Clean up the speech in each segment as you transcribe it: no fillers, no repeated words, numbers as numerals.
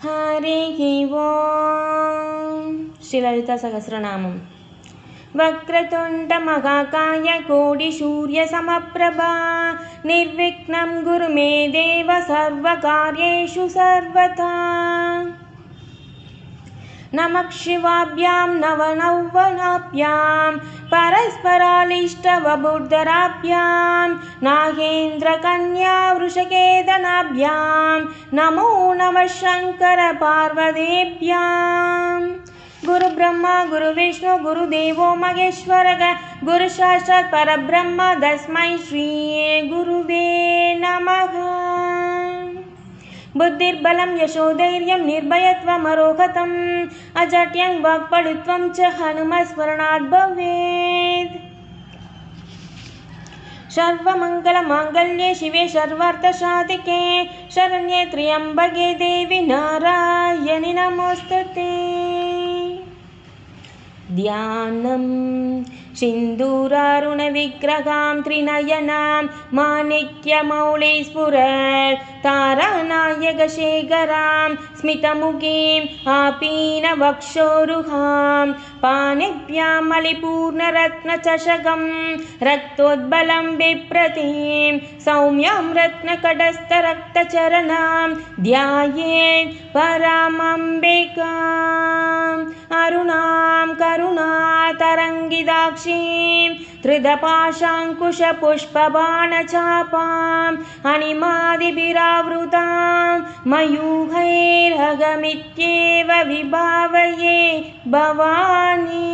हरिः ओम्। श्रीललितासहस्रनामम्। वक्रतुण्डमहाकाय कोटिसूर्यसमप्रभा निर्विघ्नं कुरु मे देव सर्वकार्येषु सर्वदा। नमः शिवाभ्यां नवनौवनाभ्यां परस्परालिष्टवबुर्धराभ्यां नागेन्द्रकन्या वृषकेतनाभ्यां नमो नमः शङ्करपार्वतीभ्यां। गुरुब्रह्मा गुरुविष्णु गुरुदेवो महेश्वरः गुरुसाक्षात् परब्रह्म तस्मै श्री गुरुवे नमः। बुद्धिर्बलं यशोधैर्यं निर्भयत्वमरोगतम् अजट्यं वाक्पटुत्वं च हनुमत्स्मरणात् भवेत्। सर्वमङ्गलमाङ्गल्ये शिवे सर्वार्थसाधिके शरण्ये त्र्यम्बके देवी नारायणि नमोऽस्तुते। ध्यानं सिन्दूरारुणविग्रहां त्रिनयनां माणिक्यमौलिस्फुरत् तारानायकशेखरां स्मितमुखीम् आपीनवक्षोरुहां पाणिभ्यां मलिपूर्णरत्नचषकं रक्तोद्बलं बिभ्रतीं सौम्यां रत्नकटस्थरक्तचरणां ध्यायेत् परामम्बिकाम्। अरुणां करुणातरङ्गिताक्षीं धृतपाशाङ्कुशपुष्पबाणचापाम् अणिमादिभिरावृतां मयूखैरहमित्येव विभावये भवानी।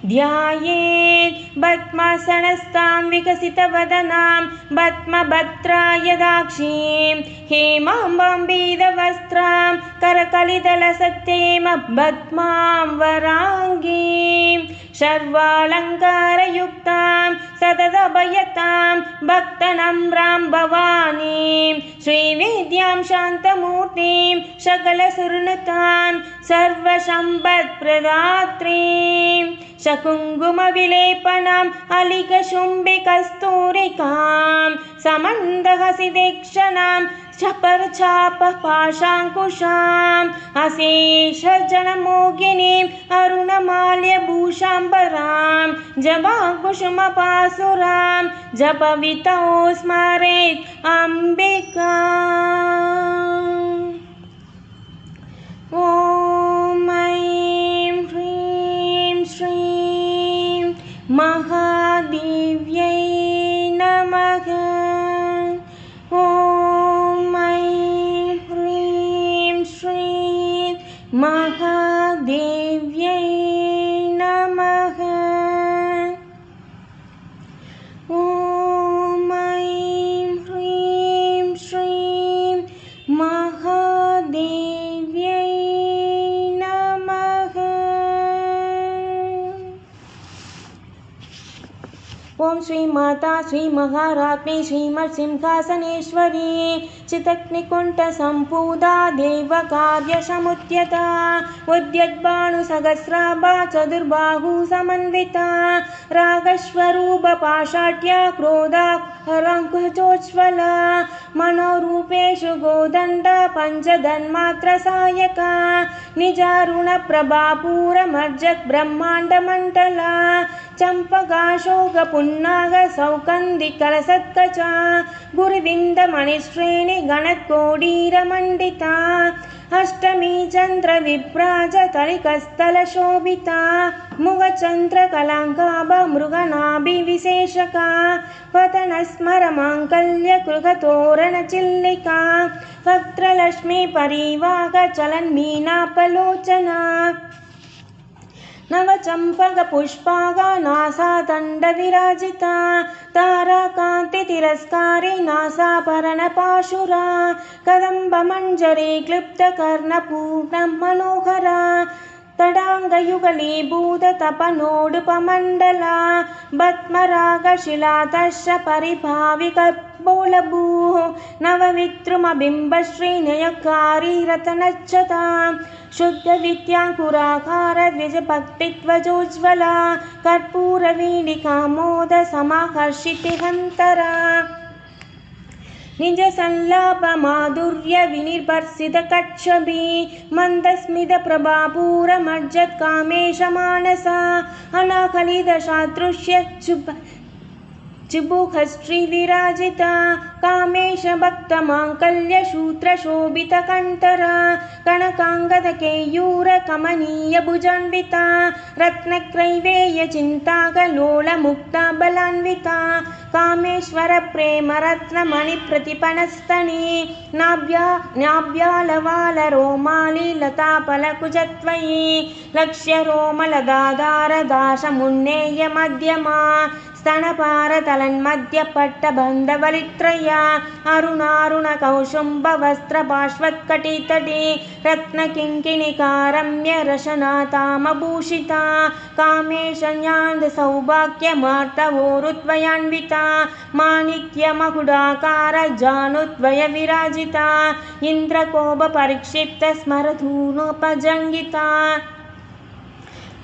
ध्यायेत् पद्मासनस्तां विकसितवदनां पद्मभद्रायदाक्षीं हेमाम्बां पीतवस्त्रां करकलितलसत्तेम पद्मां वराङ्गीं सर्वालङ्कारयुक्तां सततभयतां भक्तनम्रां भवानीं श्रीविद्यां शान्तमूर्तिं सकलसुरनुतां सर्वसम्पत्प्रदात्रीं सकुङ्कुमविलेपनाम् अलिकशुम्बिकस्तूरिकां समन्दहसिदेक्षणां शपरचापपाशाङ्कुशाम् अशेषजनमोगिनीम् अरुणमाल्यभूषाम्बरां जवाकुसुमपासुरां जपवितौ स्मरेत् अम्बिकाम्। ॐ ऐं ह्रीं श्रीं महादेव्यै नमः। ॐ ऐं ह्रीं श्रीं महादेव्यै नमः। ॐ ऐं ह्रीं श्रीं महादेव्यै नमः। ओम श्री माता श्री महाराज्ञी श्रीमत्सिंहासनेश्वरी चितग्निकुण्ठसम्पूता देवकार्यसमुद्यता उद्यद्भानुसहस्राभा चतुर्बाहु समन्विता रागस्वरूपपाषाढ्या क्रोधाहरङ्कुशोज्ज्वला मनोरूपेषु गोदण्ड पञ्चधन्मात्रसायका निजारुणप्रभापूरमर्जत् ब्रह्माण्डमण्डला चम्पकाशोकपुन्नाग सौकन्दिकलसत्कचा गुरुविन्दमणिश्रेणि गणत्कोडीरमण्डिता अष्टमी चन्द्रविभ्राज तलिकस्थलशोभिता मुखचन्द्रकलाङ्काभ मृगनाभिविशेषका पतनस्मरमाङ्गल्यगृहतोरणचिल्लिका वक्त्रलक्ष्मी परिवाह चलन्मीनापलोचना नवचम्पकपुष्पाः नासादण्डविराजिता ताराकान्तितिरस्कारी नासाभरणपाशुरा कदम्बमञ्जरी क्लुप्तकर्णपूर्णमनोहरा तडाङ्गयुगलीभूततपनोडुपमण्डला पद्मरागशिलातश्च परिभाविकबोलभूः नवविद्रुमबिम्बश्रीनयकारी रतनच्छता शुद्धविद्याङ्कुराकार द्विजभक्तिध्वजोज्ज्वला कर्पूरवीणिकामोद समाकर्षितिहन्तरा निजसल्लापमाधुर्यविनिर्भर्सितकक्षभिः मन्दस्मितप्रभापूरमर्जत्कामेशमानसा अनाकलिदशादृश्य चिबुखश्रीविराजिता कामेशभक्तमाङ्कल्यसूत्रशोभितकण्ठरा कनकाङ्गदकेयूरकमनीयभुजान्विता रत्नक्रैवेयचिन्ताकलोलमुक्ता बलान्विता कामेश्वरप्रेमरत्नमणिप्रतिपणस्तनी नाभ्यालवालरोमाली लताफलकुजत्वयी लक्ष्यरोमलदाधारदाशमुन्नेयमध्यमा स्तनपारतलन्मध्यपट्टबन्धवलित्रया अरुणारुणकौशुम्बवस्त्रपार्श्वत्कटितटी रत्नकिङ्किणिकारम्यरशनातामभूषिता कामेशन्यान्दसौभाग्यमार्तवोरुत्वयान्विता माणिक्यमकुडाकारजानुद्वयविराजिता इन्द्रकोपपरिक्षिप्तस्मरधूनोपजङ्गिता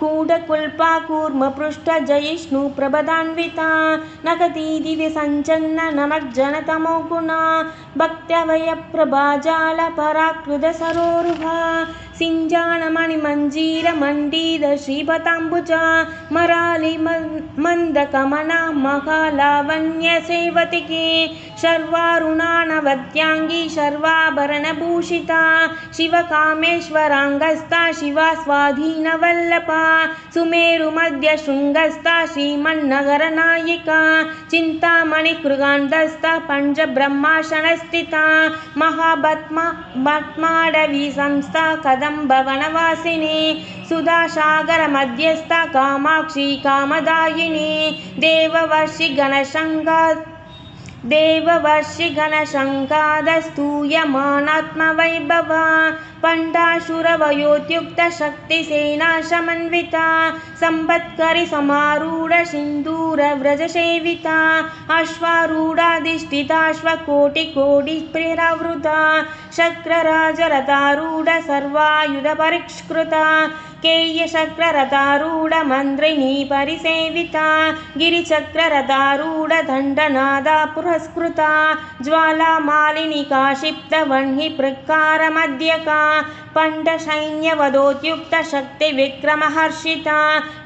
कूटकुल्पा कूर्मपृष्ठजयिष्णुप्रभदान्विता नखदीदिविसञ्चन्न नमज्जनतमो गुणा भक्त्यभयप्रभाजालपराकृतसरोरुहा सिञ्जानमणिमञ्जीरमण्डीत श्रीपताम्बुजा मरालिमन्दकमना महालावण्यसेवतिके शर्वारुणानवद्याङ्गी शर्वाभरणभूषिता शिवकामेश्वराङ्गस्था शिवा स्वाधीनवल्लभा सुमेरुमध्यशृङ्गस्था श्रीमन्नगरनायिका चिन्तामणिकृगाण्डस्था पञ्चब्रह्मासनस्थिता महाभस्माडवी संस्था कदम्बवनवासिनी सुधासागरमध्यस्था कामाक्षी कामदायिनी देववर्षिगणशङ्कादस्तूयमानात्मवैभवा पण्डाशुरवयोद्युक्तशक्तिसेनाशमन्विता सम्पत्करि समारूढ सिन्दूरव्रजसेविता अश्वारूढाधिष्ठिताश्वकोटिकोटिप्रवृता शक्रराजरथारूढ सर्वायुधपरिष्कृता केयशक्ररथारूढ मन्त्रिणी परिसेविता गिरिचक्ररथारूढ दण्डनादा पुरस्कृता ज्वालामालिनी काक्षिप्तवह्नि प्रकारमध्यका पण्डसैन्यवधोद्युक्तशक्तिविक्रमहर्षिता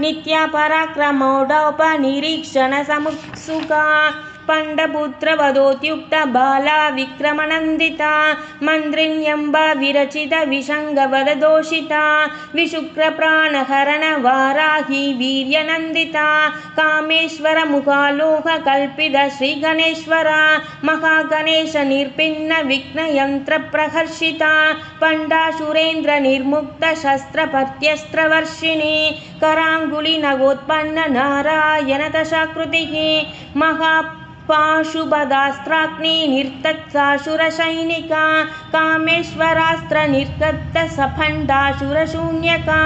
नित्यापराक्रमोढोपनिरीक्षणसमुत्सुका पण्डपुत्रवधोद्युक्ता बाला विक्रमनन्दिता मन्त्रिण्यम्बा विरचित विशङ्गवददोषिता विशुक्रप्राणहरण वाराही वीर्यनन्दिता कामेश्वरमुखालोककल्पित श्रीगणेश्वरा महागणेश निर्भिन्न विघ्नयन्त्रप्रहर्षिता पण्डासुरेन्द्रनिर्मुक्त शस्त्रपत्यस्त्रवर्षिणी कराङ्गुली नवोत्पन्न नारायणदशाकृतिः महापाशुपदास्त्राग्नि निर्तत्सासुरसैनिका कामेश्वरास्त्रनिर्गत सफण्डासुरशून्यका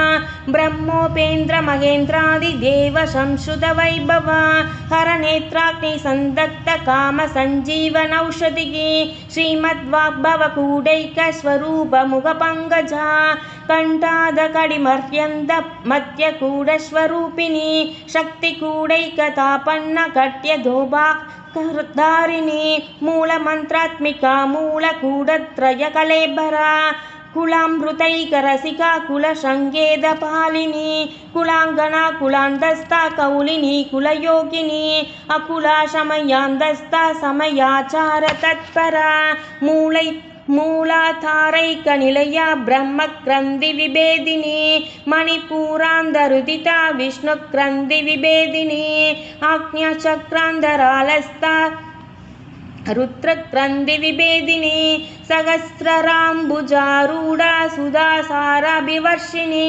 ब्रह्मोपेन्द्रमहेन्द्रादिदेव संश्रुतवैभवा हरनेत्राग्निसन्दग्ध कामसञ्जीवनौषधिः श्रीमद्वाग्भवकूटैकस्वरूपमुखपङ्कजा कण्ठादकडिमर्यन्द मध्यकूटस्वरूपिणी शक्तिकूटैकतापन्न कट्यधोभाधारिणी मूलमन्त्रात्मिका मूलकूटत्रयकलेबरा कुलामृतैकरसिका कुलसङ्गेदपालिनी कुलाङ्गना कुलान्दस्था कौलिनी कुलयोगिनी अकुला समयान्दस्था समयाचारतत्परा मूलाधारैकनिलया ब्रह्मक्रन्दिविभेदिनी मणिपूरान्धरुदिता विष्णुक्रन्दिविभेदिनी आज्ञाचक्रान्धरालस्था रुद्रक्रन्दिविभेदिनी सहस्रराम्बुजारूढा सुधासाराभिवर्षिणी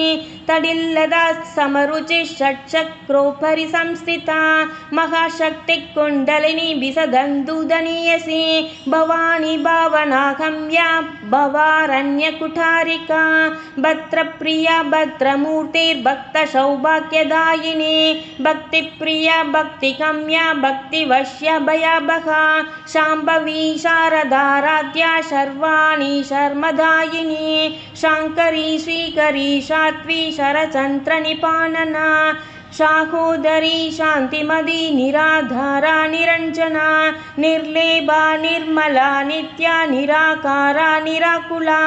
तडिल्लदा समरुचि षट्चक्रोपरि संस्थिता महाशक्तिकुण्डलिनी विसदन्दुदनीयसी भवानी भावनागम्या भवारण्यकुठारिका भद्रप्रिया भद्रमूर्तिर्भक्तसौभाग्यदायिनी भक्तिप्रिया भक्तिगम्या भक्तिवश्या भयाभगा शाम्भवी शारदाराध्या शर्वाणी शर्मदायिनी शाङ्करी श्रीकरी साध्वी शरचन्द्रनिपानना शाहोदरी शान्तिमदी निराधारा निरञ्जना निर्लेपा निर्मला नित्या निराकारा निराकुला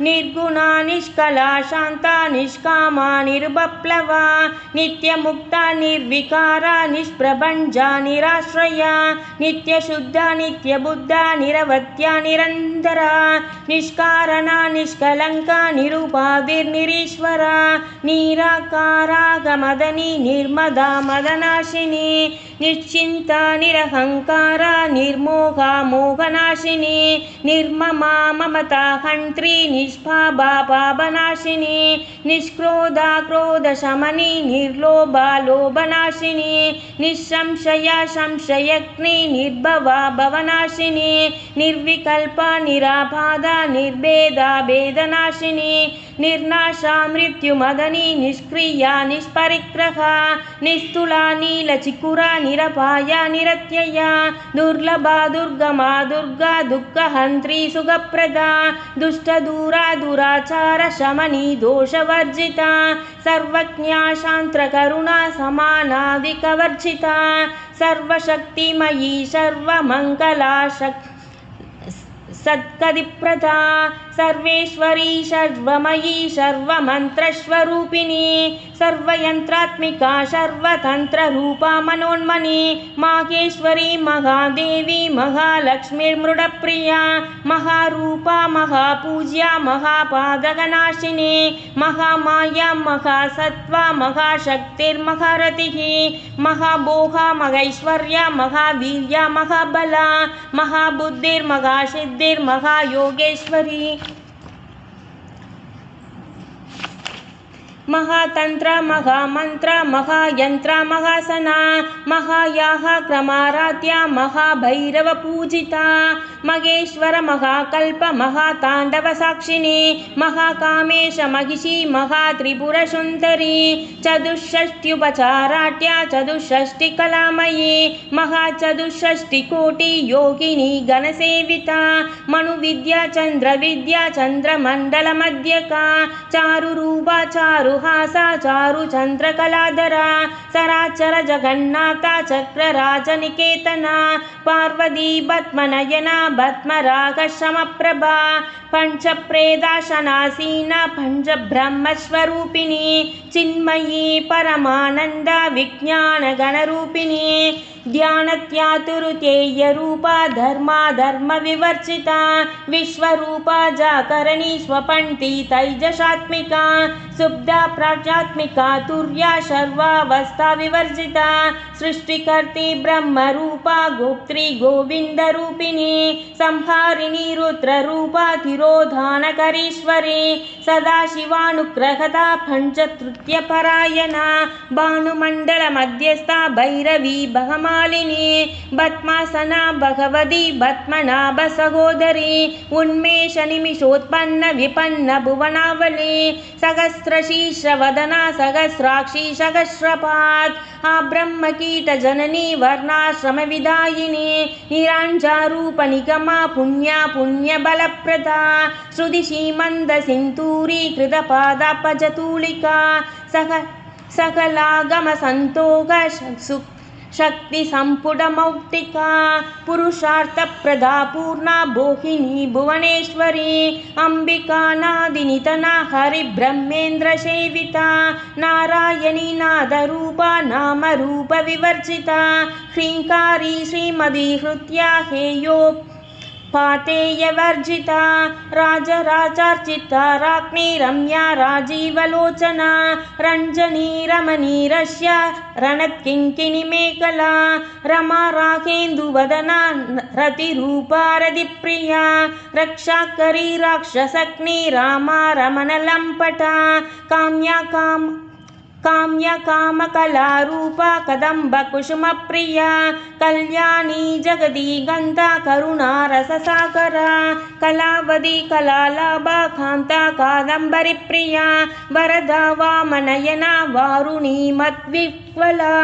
निर्गुणा निष्कला शान्ता निष्कामा निर्बप्लवा नित्यमुक्ता निर्विकारा निष्प्रपञ्चा निराश्रया नित्यशुद्धा नित्यबुद्धा निरवत्या निरन्तरा निष्कारणा निष्कलङ्का निरुपाधिर्निरीश्वरा निराकारा गमदनी निर्मदा मदनाशिनी निश्चिन्ता निरहङ्कारा निर्मोहा मोहनाशिनी निर्ममा ममता हन्त्री निष्पापा पापनाशिनी निष्क्रोधा क्रोधशमनी निर्लोभा लोभनाशिनी निःसंशया संशयग्नि निर्भवा भवनाशिनी निर्विकल्पा निराबाधा निर्भेदा भेदनाशिनी निर्नाशा मृत्युमदनी निष्क्रिया निष्परिग्रहा निस्तुला नीलचिकुरा निरपाया निरत्यया दुर्लभा दुर्गमा दुर्गा दुःखहन्त्री सुखप्रदा दुष्टदूरा दुराचार शमनी दोषवर्जिता सर्वज्ञा शान्त्रकरुणा समानादिकवर्जिता सर्वशक्तिमयी सर्वमङ्गला सत्कदिप्रदा सर्वेश्वरी सर्वमयी सर्वमन्त्रस्वरूपिणी सर्वयन्त्रात्मिका सर्वतन्त्ररूपा मनोन्मनी माहेश्वरी महादेवी महालक्ष्मीर्मृडप्रिया महारूपा महापूज्या महापादकनाशिनी महामाया महासत्त्वा महाशक्तिर्महारतिः महाभोगा महैश्वर्या महावीर्या महाबला महाबुद्धिर्महासिद्धिर्महायोगेश्वरी महातंत्र महामंत्र महायंत्र महासना महायाः क्रमाराध्या महाभैरव पूजिता महेश्वर महाकल्प महातांडव साक्षिणी महाकामेश महिषी महात्रिपुरसुंदरी चतुष्षष्ट्युपचाराढ्या चतुष्षष्टिकलामयी महाचतुष्षष्टिकोटि योगिनी गणसेविता मनुविद्या चंद्रविद्या चंद्रमंडलमध्यका चारुरूपा चारुहासा चारुचंद्रकलाधरा सराचर जगन्नाथा चक्रराजनिकेतना पार्वती पद्मनयना पद्मरागशमप्रभा पंचप्रेदाशनासीना पंचब्रह्मस्वरूपिणी चिन्मयी परमानंद विज्ञानगणरूपिणी ध्यानत्यातुरुतेयरूपा धर्मा विवर्जिता विश्वरूपा जाकरणी स्वपन्ति तैजसात्मिका सुब्धा प्राज्ञात्मिका तुर्या सर्वावस्था विवर्जिता सृष्टिकर्त्री ब्रह्मरूपा गोप्त्री गोविन्दरूपिणी संहारिणी रुद्ररूपा तिरोधानकरीश्वरी सदाशिवानुग्रहता पञ्चतृतीयपरायणा भानुमण्डलमध्यस्था भैरवी बहमालिनी पद्मासना भगवती पद्मनाभ सहोदरी उन्मेष निमिषोत्पन्न विपन्न भुवनावली सहस्रशीर्षवदना सहस्राक्षी सहस्रपाद ब्रह्मकीट जननी वर्णाश्रम विदायिनी निरांजारूप निगमा पुण्या पुण्य बलप्रदा श्रुति सीमंद सिंधूरी कृतपादा पजतूलिका सकलागम संतोष शक्ति संपुट मौक्तिका पुरुषार्थप्रदा पूर्णा भोहिनी भुवनेश्वरी अंबिका नादिनितना हरिब्रह्मेन्द्र सेविता नारायणी नादरूपा नामरूप विवर्जिता ह्रींकारी श्रीमदी हृत्या हेयो पातेयवर्जिता राजराजार्चिता राज्ञी रम्या राजीवलोचना रञ्जनी रमणीरस्या रणत्किङ्किणी मेखला रमा राघेन्दुवदना रतिरूपा रतिप्रिया रक्षाकरी राक्षसग्नि रामा रमणलम्पटा काम्या कामकलारूपा कदम्ब कुसुमप्रिया कल्याणी जगदी गन्धा करुणा रससागरा कलावती कलालाभा कान्ता कादम्बरिप्रिया वरदा वामनयना वारुणी मद्विह्वला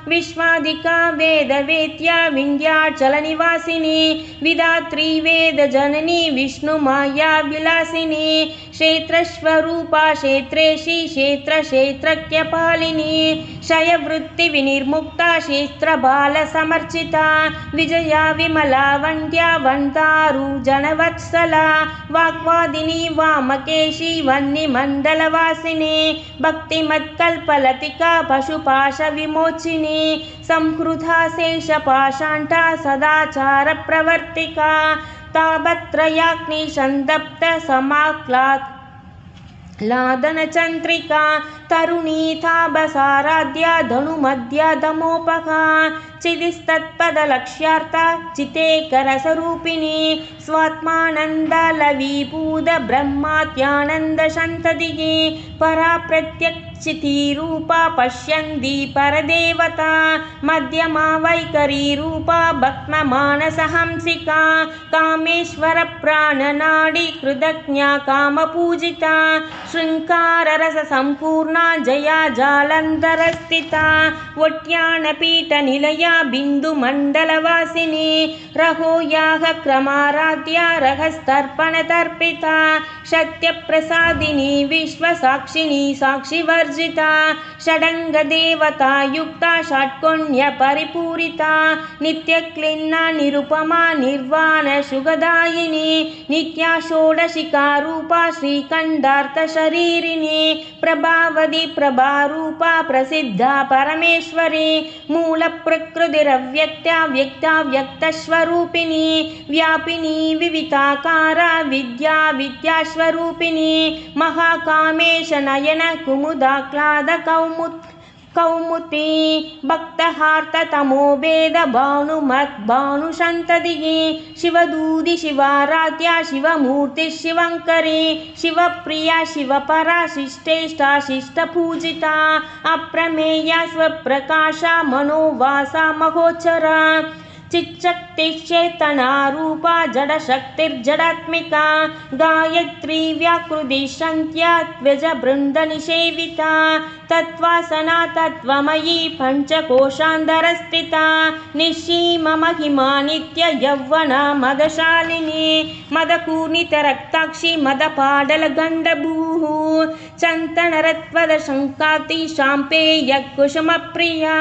विश्वादिका वेदवेत्या विन्ध्याचलनिवासिनी विधात्री वेदजननी विष्णुमाया विलासिनी क्षेत्रस्वरूपा क्षेत्रेशी क्षेत्रक्षेत्रज्ञपालिनी क्षयवृत्तिविनिर्मुक्ता क्षेत्रबालसमर्चिता विजया विमला वन्द्या वन्तारु जनवत्सला वाग्वादिनी वामकेशी वह्निमण्डलवासिनी भक्तिमत्कल्पलतिका पशुपाशविमोचिनी संहृता शेषपाषाण्डा सदाचारप्रवर्तिका तापत्रयाग्निसन्दप्त समाह्लादनचन्द्रिका तरुणी तापसाराध्या धनुमध्या दमोपका चिदिस्तत्पदलक्ष्यार्था चितेकरसरूपिणी स्वात्मानन्दालवीभूत ब्रह्मात्यानन्दसन्ततिः परा प्रत्यक्षितिरूपा पश्यन्ती परदेवता मध्यमा वैखरीरूपा भक्तमानसहंसिका कामेश्वरप्राणनाडी कृतज्ञा कामपूजिता शृङ्गाररससम्पूर्णा जया जालन्धरस्थिता वट्यानपीठनिलया बिन्दुमण्डलवासिनी रहोयाः क्रमाराध्या रहस्तर्पणतर्पिता सत्यप्रसादिनी विश्वसाक्षिणी साक्षिवर्जिता षडङ्गदेवतायुक्ता षट्कोण्यपरिपूरिता नित्यक्लिन्ना निरुपमा निर्वाणसुखदायिनी नित्या षोडशिकारूपा श्रीकण्ठार्थशरीरिणी प्रभावती प्रभारूपा प्रसिद्धा परमेश्वरी मूलप्रकृतिरव्यक्ता व्यक्ता व्यक्तस्वरूपिणी व्यापिनी विविताकारा विद्या विद्यास्वरूपिणी महाकामेश नयन कुमुदाह्लाद कौमुदी भक्तहार्ततमो वेद भानुमद्भानुसन्ततिः शिवदूति शिवाराध्या शिवमूर्ति शिवङ्करी शिवप्रिया शिवपरा शिष्टेष्टा शिष्टपूजिता अप्रमेया स्वप्रकाशा मनोवासा महोच्चरा चिच्शक्तिश्चेतनारूपा जडशक्तिर्जडात्मिका गायत्री व्याकृतिशन्त्या त्वजबृन्दनिषेविता तत्त्वासना तत्त्वमयी पञ्चकोशान्तरस्थिता निःसीममहिमा नित्य यौवना मदशालिनी मदकूर्णितरक्ताक्षी मदपाडलगण्डभूः चन्तनरत्वदशङ्काति शाम्पेय कुसुमप्रिया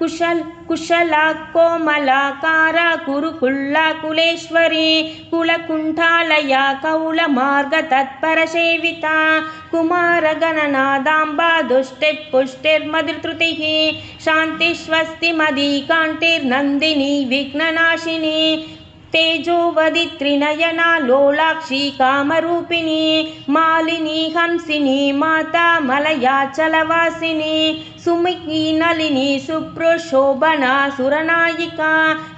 कुशला कोमलाकारा कुरुकुल्ला कुलेश्वरी कुलकुण्ठालया कौलमार्गतत्परसेविता कुमारगणनादाम्बा दुष्टिपुष्टिर्मधुतृतिः शान्तिस्वस्तिमदीकान्तिर्नन्दिनी विघ्ननाशिनी तेजोवदि त्रिनयना लोलाक्षी कामरूपिणी मालिनी हंसिनी माता मलयाचलवासिनी सुमुखी नलिनी सुप्रशोभना सुरनायिका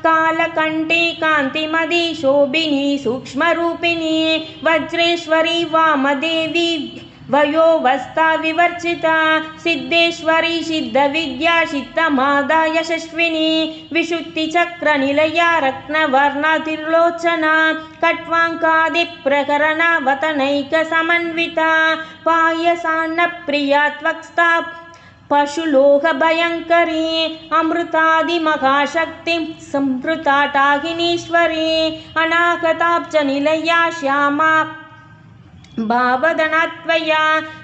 कालकण्ठी कान्तिमदी शोभिनी सूक्ष्मरूपिणी वज्रेश्वरी वामदेवी वयोवस्था विवर्जिता सिद्धेश्वरी सिद्धविद्या सिद्धमादा यशस्विनी विशुद्धिचक्रनिलया रत्नवर्णातिर्लोचना कट्वाङ्कादिप्रकरणा वतनैकसमन्विता पायसान्नप्रिया त्वक्स्था पशुलोकभयङ्करी अमृतादिमहाशक्तिं संहृताटाहिनीश्वरी अनागताब्जनिलया श्यामा भावदनत्वया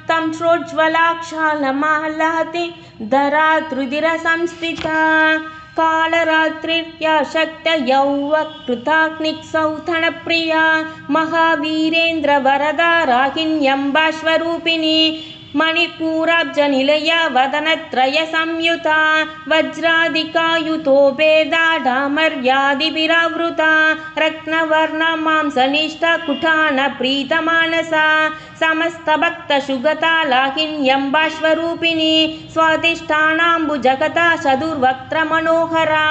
तं श्रोज्ज्वलाक्षालमालहति धरातृदिरसंस्थिता कालरात्रिर्या शक्तयौवकृताग्निसौथनप्रिया महावीरेन्द्रवरदा राहिण्यम्बाश्वरूपिणी मणिपूराब्जनिलया वदनत्रयसंयुता वज्रादिकायुतो भेदा डामर्यादिभिरावृता रत्नवर्णा मांसनिष्ठा कुठानप्रीतमानसा समस्तभक्तसुगता लाहिन्यम्बाश्वरूपिणी स्वादिष्ठानाम्बुजगता चतुर्वक्त्रमनोहरा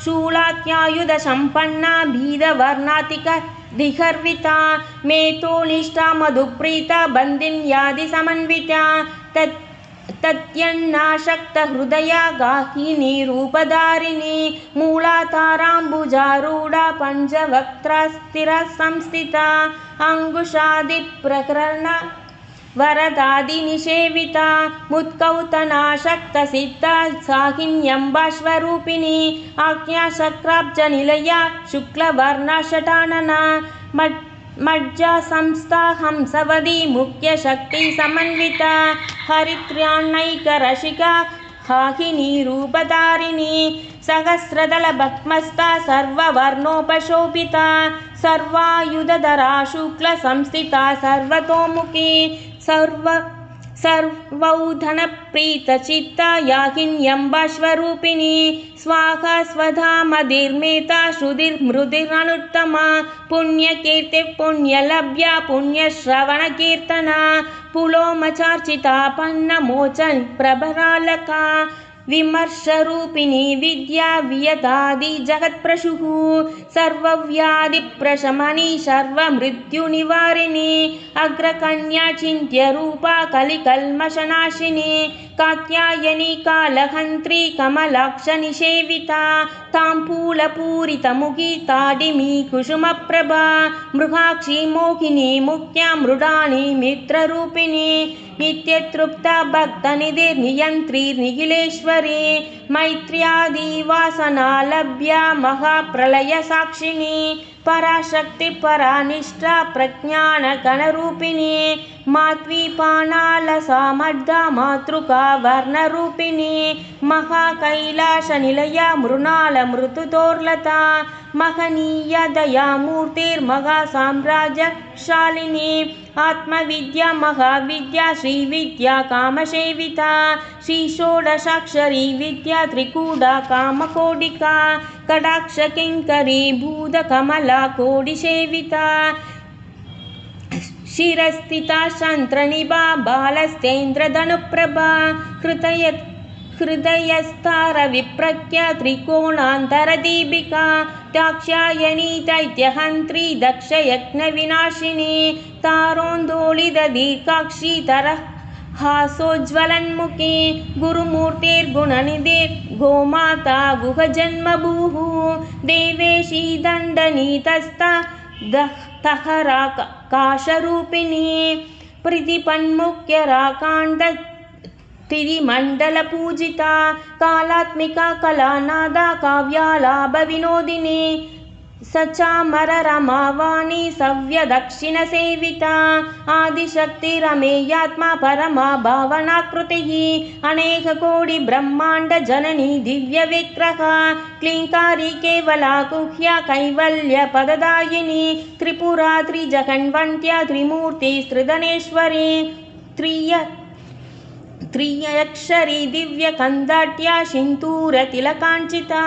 शूलाख्यायुधसम्पन्ना भीदवर्णातिका दिगर्विता मेथोनिष्ठा मधुप्रीता बन्दिन्यादिसमन्विता तत्यन्नाशक्तहृदया गाहिनी रूपधारिणी मूलाधाराम्बुजारूढा पञ्चवक्त्रा स्थिरा संस्थिता अङ्गुशादिप्रकरण वरदादिनिषेविता मुत्कौतनाशक्तसिद्धा साहिन्यम्बाश्वरूपिणी आज्ञाचक्राब्जनिलया शुक्लवर्णशटानना मज्जा संस्था हंसवदी मुख्यशक्तिसमन्विता हरित्र्याण्णैकरसिका हाहिनी रूपधारिणी सहस्रदलभस्मस्था सर्ववर्णोपशोभिता सर्वायुधधरा शुक्लसंस्थिता सर्वतोमुखी सर्वौधनप्रीतचित्ता याहिन्यम्बाश्वरूपिणी स्वाहा स्वधा मदिर्मेता श्रुतिर्मृतिरनुत्तमा पुण्यकीर्तिः पुण्यलभ्या पुण्यश्रवणकीर्तना पुलोमचार्चिता पन्नमोचन प्रभरालका विमर्शरूपिणी विद्या वियतादि जगत्प्रशुः सर्वव्याधिप्रशमनी सर्वमृत्युनिवारिणी अग्रकन्या चिन्त्यरूपा कलिकल्मषनाशिनी कात्यायनी कालहन्त्री कमलाक्षनिषेविता ताम्बूलपूरितमुखी ताडिमी कुसुमप्रभा मृगाक्षी मोहिनी मुख्या मृडानी मित्ररूपिणी नित्यतृप्ता भक्तनिधिर्नियन्त्री निखिलेश्वरी मैत्र्यादिवासना लभ्या महाप्रलयसाक्षिणी पराशक्ति परानिष्ठा प्रज्ञानगणरूपिणी मात्वीपानालसामर्दा मातृका वर्णरूपिणी महाकैलासनिलया मृणालमृतुतोर्लता महनीया दयामूर्तिर्महासाम्राज्यशालिनी आत्मविद्या महाविद्या श्रीविद्या कामसेविता श्रीषोडशाक्षरी विद्या त्रिकूटा कामकोटिका कटाक्षकिङ्करी भूतकमला कोटिसेविता शिरस्थिता शन्त्रनिभा बालस्तेन्द्रधनुप्रभा हृदयस्तारविप्रज्ञा त्रिकोणान्तरदीपिका दाक्षायणी दैत्यहन्त्री दक्षयज्ञविनाशिनी तारोन्दोलितदीर्घाक्षी हासोज्ज्वलन्मुखी गुरुमूर्तिर्गुणनिधिर्गोमाता गुहजन्मभूः देवेशी दण्डनीतस्था दहराकाशरूपिणी प्रतिपन्मुख्यराकाण्ड तिरिमण्डलपूजिता कालात्मिका कलानादा काव्यालाभविनोदिनी सचामररमावाणी सव्यदक्षिणसेविता आदिशक्तिरमेयात्मा परमा भावनाकृतिः अनेककोटिब्रह्माण्डजननी दिव्यविग्रहा क्लीङ्कारी केवला गुह्या कैवल्यपददायिनी त्रिपुरा त्रिजगन्वन्त्या त्रिमूर्तिस्त्रिधनेश्वरी त्रियक्षरी दिव्यकन्दाट्या सिन्दूरतिलकाञ्चिता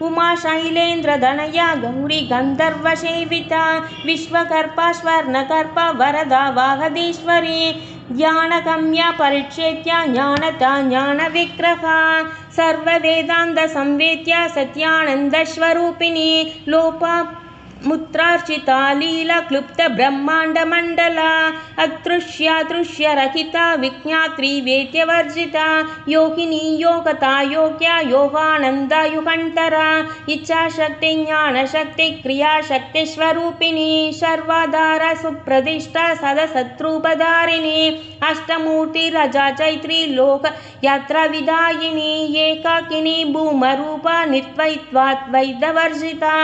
उमा शैलेन्द्रधनया गौरी गन्धर्वसेविता विश्वकर्पा स्वर्णकर्पा वरदा वागदीश्वरी ज्ञानगम्या परिक्षेत्या ज्ञानता ज्ञानविग्रहा सर्ववेदान्तसंवेद्या सत्यानन्दस्वरूपिणी लोपा मुत्रार्चिता लीला क्लुप्त ब्रह्माण्डमण्डला अदृश्यादृश्यरहिता विज्ञात्री वेद्यवर्जिता योगिनी योगता योग्या योगानन्दा युगन्तरा इच्छाशक्ति ज्ञानशक्ति क्रियाशक्ति स्वरूपिणी सर्वाधारा सुप्रतिष्ठा सदसत्रूपधारिणी अष्टमूर्ति रजा चैत्री लोक यात्रा विदायिनी एकाकिनी भूमरूपा नित्वैत्वात् वैदवर्जिता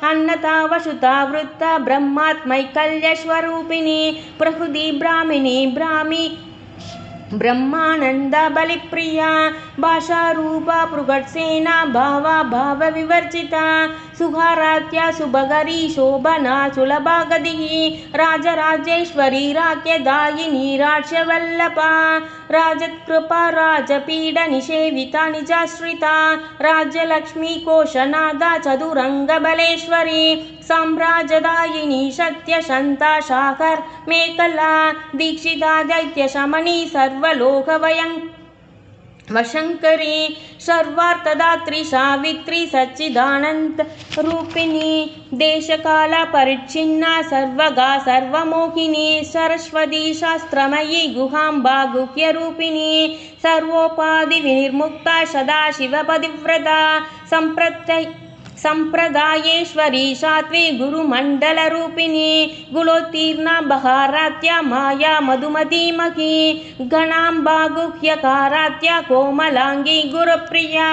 अन्नता वसुता वृत्ता ब्रह्मात्मैकल्यस्वरूपिणी प्रहृति ब्राह्मिणी ब्राह्मी ब्रह्मानंदा बलिप्रिया भाषारूपा पृगट्सेना भावा भावविवर्जिता सुहारात्या सुभगरी शोभना सुलभा गतिः राजराजेश्वरी राज्यदायिनी राजवल्लभा राजत्कृपा राजपीडनिषेविता निजाश्रिता राज्यलक्ष्मी कोशनादा चतुरङ्गबलेश्वरी साम्राज्यदायिनी सत्यशन्ता शाखर मेखला दीक्षिता दैत्यशमनी सर्वलोकवयं वशंकरी सर्वार्थदात्री सावित्री सच्चिदानंद रूपिणी देशकाल परिच्छिन्ना सर्वगा सर्वमोहिनी सरस्वती शास्त्रमयी गुहांबा गुह्य रूपिणी सर्वोपाधि विनिर्मुक्ता सदाशिवपतिव्रता संप्रदायेश्वरी सात्वी गुरुमंडल रूपिणी गुणोत्तीर्णा बहारात्या माया मधुमतीमही गणांबा गुह्यकारात्या कोमलांगी गुरुप्रिया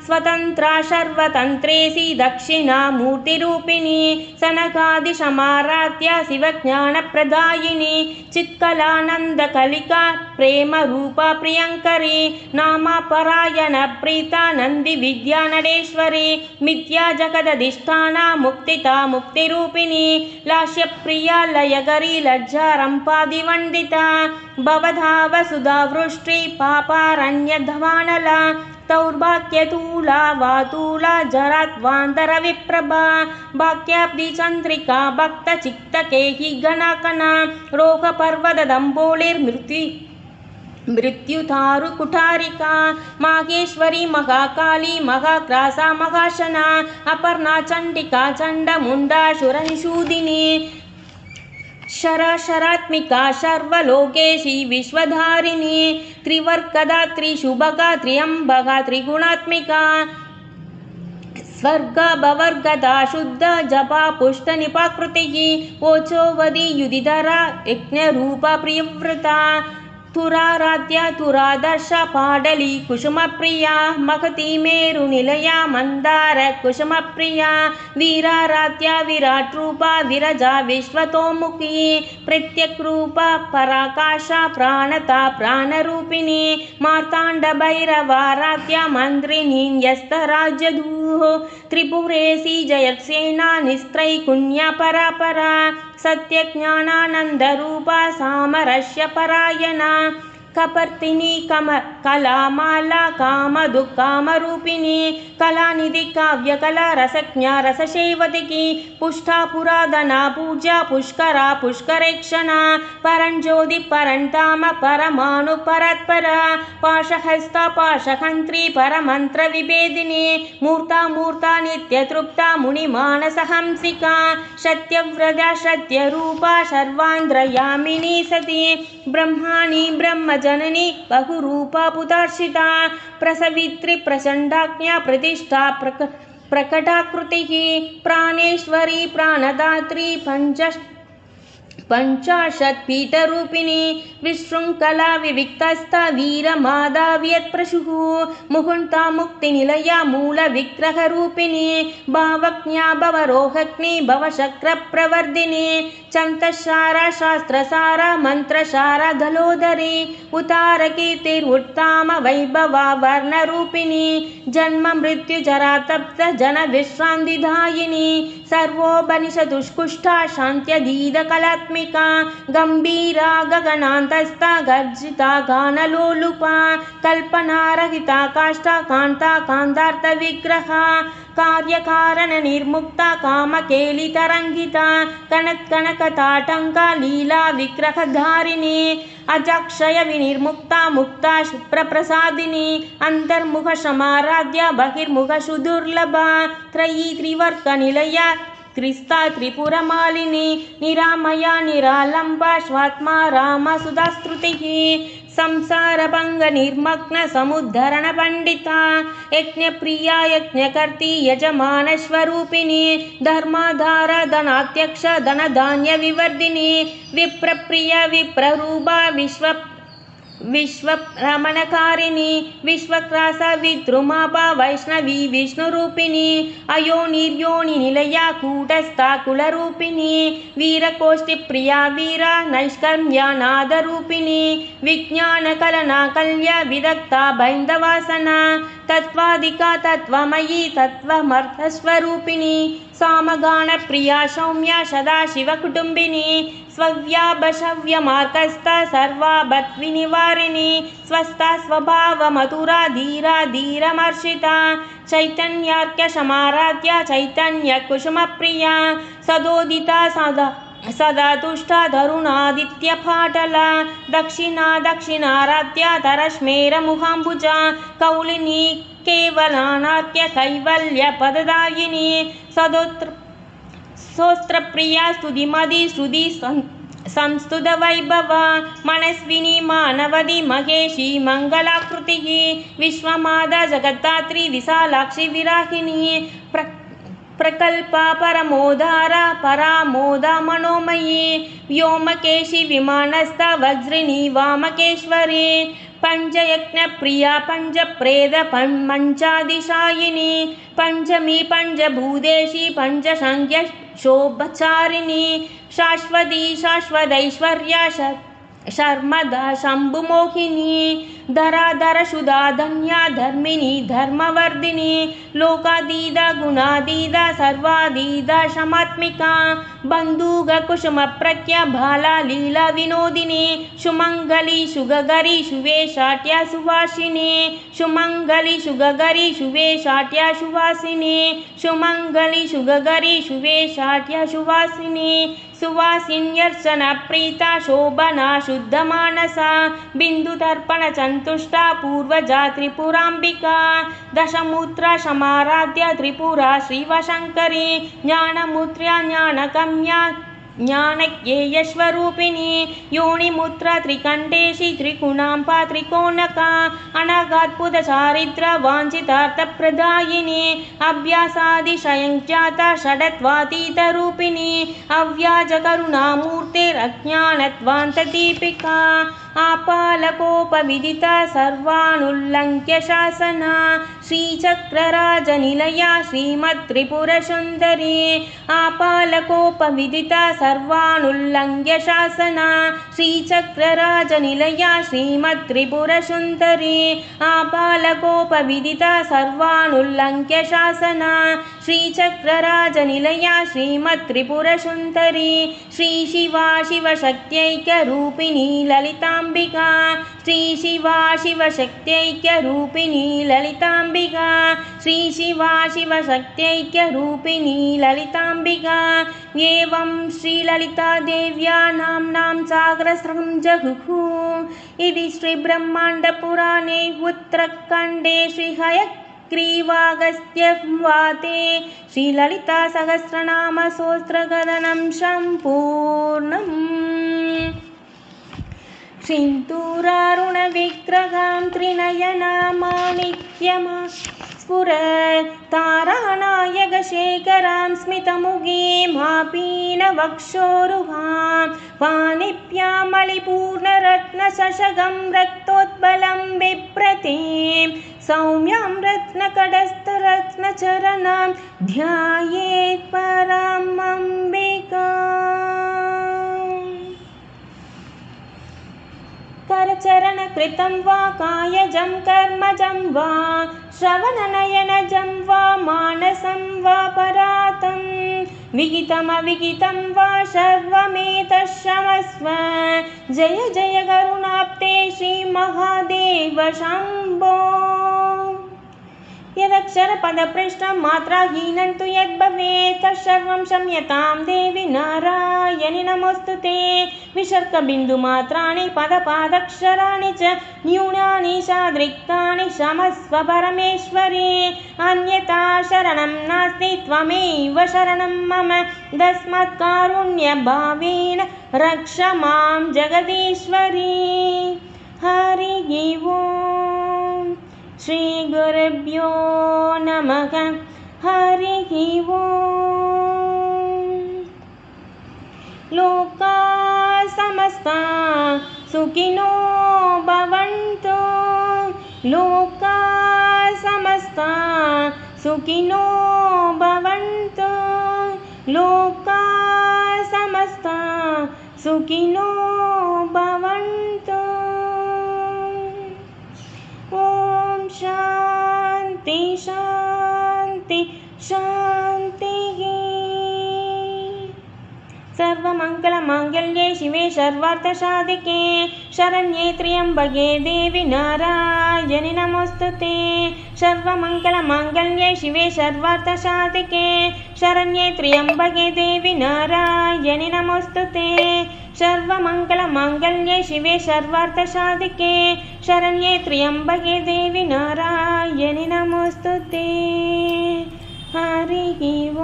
स्वतंत्रा सर्वतंत्रेसी दक्षिणा मूर्तिरूपिणी सनकादिशमारात्या शिवज्ञानप्रदायिनी चित्कलानंदकलिका प्रेम रूपा प्रियंकरी नामापरायण प्रीता नंदी विद्यानडेश्वरी मिथ्या जगदधिष्ठाना मुक्तिता मुक्तिरूपिणी लास्यप्रिया लयगरी लज्जारंपादिवंदिता भवधाव सुधावृष्टि पापारण्यधवानला दौर्भाग्यतूला वातूला जरात्वान्तरविप्रभा भाग्याब्धिचन्द्रिका भक्तचित्तकेहि गणाकना रोगपर्वतदम्बोलिर्मृत्युतारुकुठारिका माहेश्वरी महाकाली महाग्रासा महाशना अपर्णा चण्डिका चण्डमुण्डासुरनिषूदिनी शराशरात्मिका सर्वलोकेशी विश्वधारिणी त्रिवर्गदा त्रिशुभगा त्र्यम्बगा त्रिगुणात्मिका स्वर्ग भवर्गदा शुद्ध जपा पुष्ट निपाकृतिः ओचोवदी युधिधरा यज्ञरूपा प्रियव्रता तुराराध्या तुरादर्श पाडली कुसुमप्रिया महती मेरुनिलया मंदार कुसुमप्रिया वीराराध्या विराट्रूपा विरजा विश्वतोमुखी प्रत्यक्रूपा पराकाशा प्राणता प्राणरूपिणी मार्ताण्ड भैरवाराध्या मन्त्रिणी न्यस्तराज्यधूः त्रिपुरेशी जयत्सेना निस्त्रैकुण्या परापरा सत्यज्ञानानन्दरूपा सामरस्य परायणा कपर्तिनी कलामाला कामदुःकामरूपिणी कलानिधि काव्यकला रसज्ञा रससेवतिकी पुष्टा पुरादना पूजा पुष्करा पुष्करेक्षणा परञ्ज्योति परन्ताम परमाणु परत्परा पाशहस्ता पाशहन्त्री परमन्त्र विभेदिनी मूर्ता मूर्ता नित्यतृप्ता मुनिमानसहंसिका सत्यव्रता सत्यरूपा सर्वान्द्रयामिनी सती ब्रह्माणि ब्रह्मजननी बहुरूपा पुतार्षिता प्रसवित्री प्रचण्डाज्ञा प्रतिष्ठा प्रकटाकृतिः प्राणेश्वरी प्राणदात्री पंचाशत्पीठरूपिणी विशृङ्खला विविक्तस्था वीरमादाव्यत्प्रशुः मुकुन्ता मुक्तिनिलया मूलविग्रहरूपिणी भावज्ञा भवरोहग्नि भवशक्रप्रवर्धिनी चन्तसारा शास्त्रसारा मन्त्रसारा गलोदरी उतारकीर्तिरुत्ताम वैभवा वर्णरूपिणी जन्म मृत्युजरा तप्त जनविश्रान्तिदायिनी सर्वोपनिषदुष्कुष्ठा शान्त्यधीदकलात्मिका गम्भीरा गगनान्तस्था गर्जिता गानलोलुपा कल्पनारहिता काष्ठा कान्ता कान्तार्थविग्रहा कार्यकारणनिर्मुक्ता कामकेलितरङ्गिता कनकताटङ्का लीला विग्रहधारिणी अजाक्षय विनिर्मुक्ता मुक्ता शुप्रप्रसादिनी अन्तर्मुखसमाराध्या बहिर्मुखसुदुर्लभा त्रयी त्रिवर्गनिलया त्रिस्ता त्रिपुरमालिनी निरामया निरालम्बा स्वात्मा रामसुधास्तुतिः संसारभंग निर्मग्न समुद्धरण पंडिता यज्ञप्रिया यज्ञकर्ती यजमान स्वरूपिणी धर्माधारा धनाध्यक्ष धनधान्य विवर्धिनी विप्रप्रिया विप्ररूपा विश्वरमणकारिणी विश्वक्रासा विद्रुमापा वैष्णवी विष्णुरूपिणी अयोनिर्योनि निलया कूटस्था कुलरूपिणी वीरकोष्ठिप्रिया वीरा नैष्कर्म्या नादरूपिणी विज्ञानकलना कल्या विदग्धा बैन्दवासना तत्त्वाधिका तत्त्वमयी तत्त्वमर्थस्वरूपिणी सामगानप्रिया सौम्या सदाशिवकुटुम्बिनी स्वव्याभशव्यमार्गस्था सर्वाभद्विनिवारिणी स्वस्था स्वभावमधुरा धीरा धीरमर्षिता चैतन्यार्क्यसमाराध्या चैतन्यकुसुमप्रिया सदोदिता सदा तुष्टा धरुणादित्यपाटला दक्षिणा दक्षिणाराध्या तरश्मेरमुखाम्बुजा कौलिनी केवलानार्क्य कैवल्यपददायिनी सोस्त्रप्रिया स्तुतिमदी श्रुति संस्तुत वैभव मनस्विनी मानवदी महेशी मंगलाकृतिः विश्वमादा जगद्धात्री विशालाक्षी विराहिणी प्रकल्पा परमोदारा परामोदा मनोमयी व्योमकेशी विमानस्था वज्रिणी वामकेश्वरी पंचयज्ञप्रिया पंचप्रेद पंचादिशायिनी पंचमी पंचभूतेशी पंचसंख्य शोभचारिणी शाश्वती शाश्वतैश्वर्या शर्मदा शंभुमोहिनी धराधर शुदा धन्या धर्मिणी धर्मवर्धिनी लोकादीदा गुणादीदा सर्वादीदा शमात्मिका बंधुग कुसुम प्रज्ञा भाला लीला विनोदिनी सुमंगली सुगगरी शुवेशाट्या सुवासिनी सुमंगली सुगगरी शुवेशाट्या सुवासिनी सुमंगली सुगगरी शुवेशाट्या सुवासिनी सुवासिन्यर्चन प्रीता शोभना शुद्ध मानसा बिंदुतर्पण संतुष्टा पूर्वजा त्रिपुरांबिका दशमूत्रा समाराध्या त्रिपुरा श्रीवशंकरी ज्ञानमुद्रा ज्ञानगम्या ज्ञानज्ञेयस्वरूपिणी योनिमुद्रा त्रिकंडेशी त्रिगुणांबा त्रिकोणका अनगाद्भुत चारित्र वांछितार्थप्रदायिनी अभ्यासादिशयंजाता षडत्वातीत रूपिणी अव्याज करुणामूर्तिरज्ञानत्वान्तदीपिका आपालकोपविदिता सर्वानुल्लङ्घ्य शासना श्रीचक्रराजनिलया श्रीमत्त्रिपुरसुन्दरी आपालकोपविदिता सर्वानुल्लङ्घ्य शासना श्रीचक्रराजनिलया श्रीमत्त्रिपुरसुन्दरी आपालकोपविदिता सर्वानुल्लङ्घ्य शासना श्रीचक्रराजनिलया श्रीमत्त्रिपुरसुन्दरी श्रीशिवा शिवशक्त्यैक्यरूपिणी ललिताम्बिका श्रीशिवा शिवशक्त्यैक्यरूपिणी ललिताम्बिका श्रीशिवा शिवशक्त्यैक्यरूपिणी ललिताम्बिका एवं श्रीललितादेव्या नाम्नां सागरस्रं जगुः इति श्रीब्रह्माण्डपुराणे उत्तरखण्डे श्रीहयग्रीवागस्त्यवाते श्रीललितासहस्रनामस्तोत्रकथनं सम्पूर्णम् सिन्दूरारुणविग्रहां त्रिनयनामाणिक्यमा स्फुरतारानायकशेखरां स्मितमुखीमापीनवक्षोरुहां पाणिभ्यामलिपूर्णरत्नशशगं रक्तोत्पलं बिभ्रतीं सौम्यां रत्नकटस्थरत्नचरणां ध्यायेत् परामम्बिकाम् करचरणकृतं वा कायजं कर्मजं वा श्रवणनयनजं वा मानसं वा परातं विहितमविहितं वा सर्वमेतच्छमस्व जय जय करुणाब्धे श्रीमहादेव शम्भो यदक्षरपदपृष्ठं मात्राहीनं तु यद्भवेत् तत्सर्वं क्षम्यतां देवि नारायणि नमोऽस्तुते विसर्गबिन्दुमात्राणि पदपादक्षराणि च न्यूनानि चाद्रिक्तानि क्षमस्व परमेश्वरी अन्यथा शरणं नास्ति त्वमेव शरणं मम तस्मात्कारुण्यभावेन रक्ष मां जगदीश्वरी हरिः ओम् श्री गुरुभ्यो नमः हरिः ओम् लोका समस्ता सुखिनो भवन्तु लोका समस्ता सुखिनो भवन्तु लोका समस्ता सुखिनो भवन्तु ओम शांति शांति शांतिः सर्वमङ्गलमाङ्गल्ये शिवे सर्वार्थसाधिके शरण्ये त्र्यम्बके देवी नारायणि नमोऽस्तुते सर्वमङ्गलमाङ्गल्ये शिवे सर्वार्थसाधिके शरण्ये त्र्यम्बके देवी नारायणि नमोऽस्तुते सर्वमङ्गलमाङ्गल्ये शिवे सर्वार्थसाधिके शरण्ये त्र्यम्बके देवी नारायणि नमोऽस्तुते हरिः ओम्।